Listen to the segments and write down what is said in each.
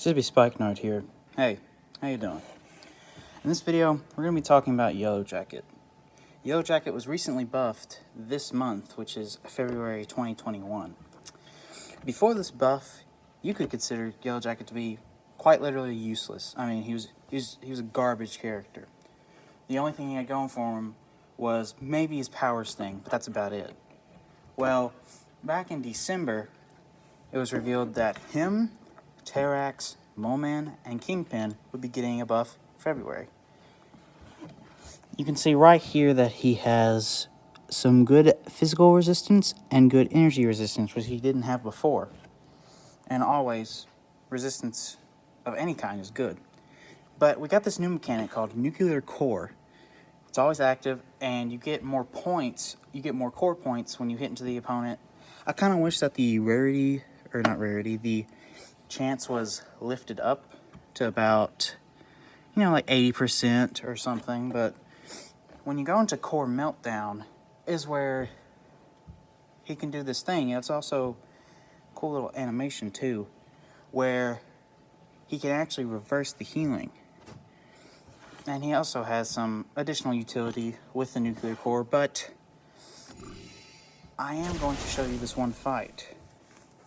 Zippy Spike Nerd here. Hey, how you doing? In this video, we're going to be talking about Yellowjacket. Yellowjacket was recently buffed this month, which is February 2021. Before this buff, you could consider Yellowjacket to be quite literally useless. I mean, he was a garbage character. The only thing he had going for him was maybe his power sting, but that's about it. Well, back in December, it was revealed that him, Terax, Moleman, and Kingpin would be getting a buff February. You can see right here that he has some good physical resistance and good energy resistance, which he didn't have before. And always, resistance of any kind is good. But we got this new mechanic called Nuclear Core. It's always active, and you get more points. You get more core points when you hit into the opponent. I kind of wish that the the chance was lifted up to about, like 80% or something. But when you go into Core Meltdown is where he can do this thing. It's also a cool little animation too, where he can actually reverse the healing. And he also has some additional utility with the Nuclear Core, but I am going to show you this one fight.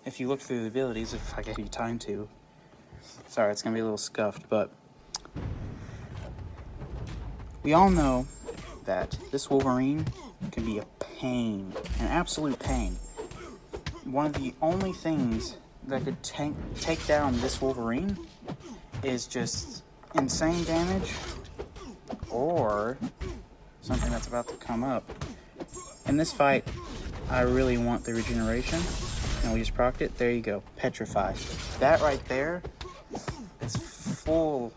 If you look through the abilities, if I give you time to. Sorry, it's going to be a little scuffed, but we all know that this Wolverine can be a pain, an absolute pain. One of the only things that could take down this Wolverine is just insane damage, or something that's about to come up. In this fight, I really want the regeneration, and we just procced it. There you go, Petrify. That right there is full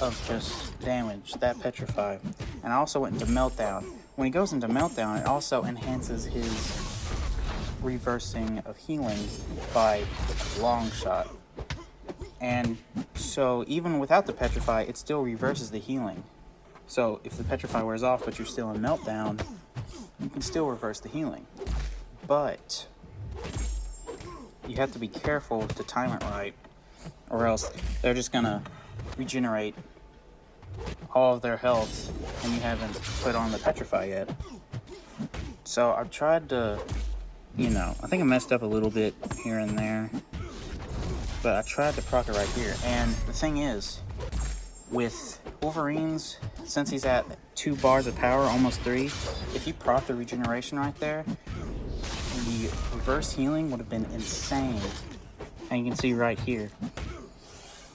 of just damage, that Petrify. And I also went into Meltdown. When he goes into Meltdown, it also enhances his reversing of healing by a long shot. And so even without the Petrify, it still reverses the healing. So if the Petrify wears off, but you're still in Meltdown, you can still reverse the healing. But you have to be careful to time it right, or else they're just gonna regenerate all of their health and you haven't put on the Petrify yet. So I've tried to, I think I messed up a little bit here and there, but I tried to proc it right here. And the thing is, with Wolverine's, since he's at 2 bars of power, almost 3, if you proc the regeneration right there, the reverse healing would have been insane. And you can see right here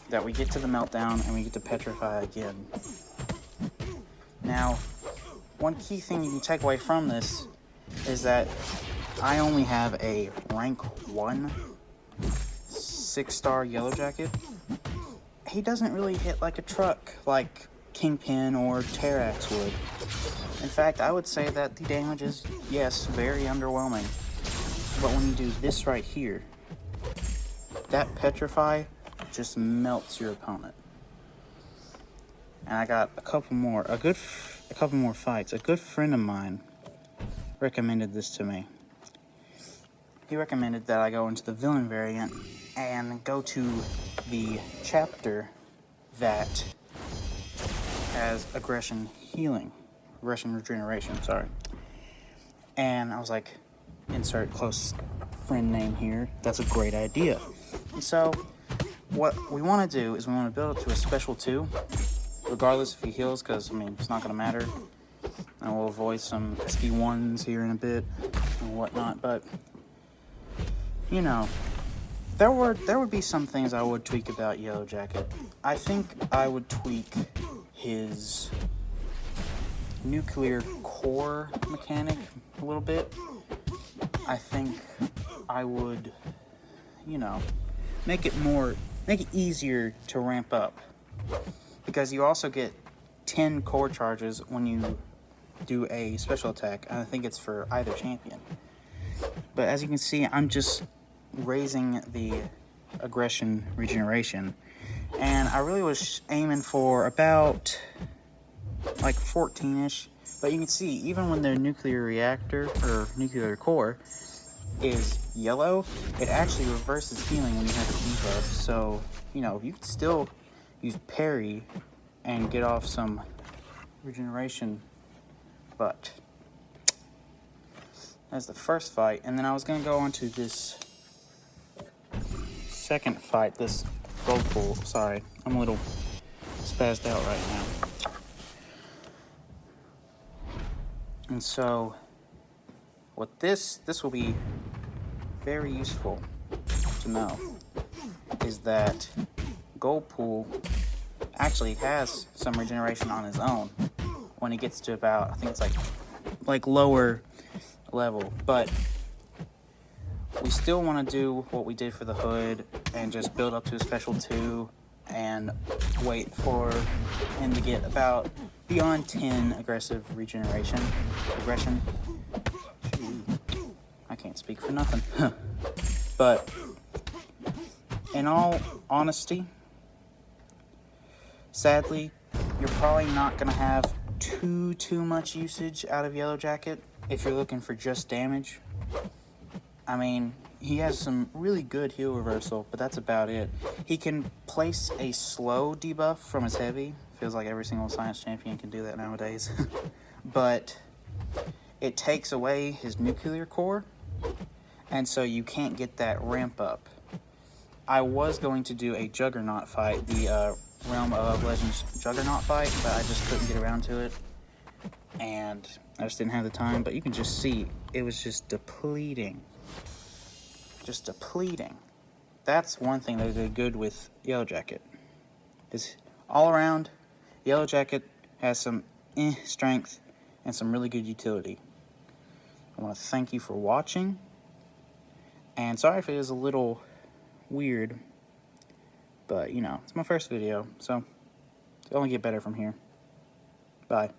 that we get to the Meltdown and we get to Petrify again. Now, one key thing you can take away from this is that I only have a rank 1 6-star Yellowjacket. He doesn't really hit like a truck like Kingpin or Terax would. In fact, I would say that the damage is, yes, very underwhelming. But when you do this right here, that Petrify just melts your opponent. And I got a couple more fights. A good friend of mine recommended this to me. He recommended that I go into the villain variant and go to the chapter that has aggression regeneration, sorry. And I was like, insert close friend name here. That's a great idea. And so what we want to do is we want to build it to a special 2, regardless if he heals, because it's not going to matter. And we'll avoid some SP1s here in a bit and whatnot, but there would be some things I would tweak about Yellowjacket. I think I would tweak his Nuclear Core mechanic a little bit. I think I would, make it easier to ramp up, because you also get 10 core charges when you do a special attack, and I think it's for either champion. But as you can see, I'm just raising the aggression regeneration, and I really was aiming for about like 14-ish, but you can see even when the nuclear reactor or nuclear core is yellow, it actually reverses healing when you have a debuff. So, you know, you could still use parry and get off some regeneration, but that's the first fight. And then I was going to go on to this second fight, this gold pool. Sorry, I'm a little spazzed out right now. And so, what this will be very useful to know is that gold pool actually has some regeneration on his own when he gets to about, I think it's like lower level, but we still want to do what we did for the hood and just build up to a special 2 and wait for him to get about beyond 10 aggressive aggression. I can't speak for nothing. But in all honesty, sadly, you're probably not going to have too much usage out of Yellowjacket if you're looking for just damage. I mean, he has some really good heal reversal, but that's about it. He can place a slow debuff from his heavy. Feels like every single science champion can do that nowadays. But it takes away his nuclear core, and so you can't get that ramp up. I was going to do a Juggernaut fight, the Realm of Legends Juggernaut fight, but I just couldn't get around to it, and I just didn't have the time. But you can just see, it was just depleting. Just depleting. That's one thing that did good with Yellowjacket. Is all around, Yellowjacket has some strength and some really good utility. I want to thank you for watching, and sorry if it is a little weird, but you know, it's my first video, so it'll only get better from here. Bye.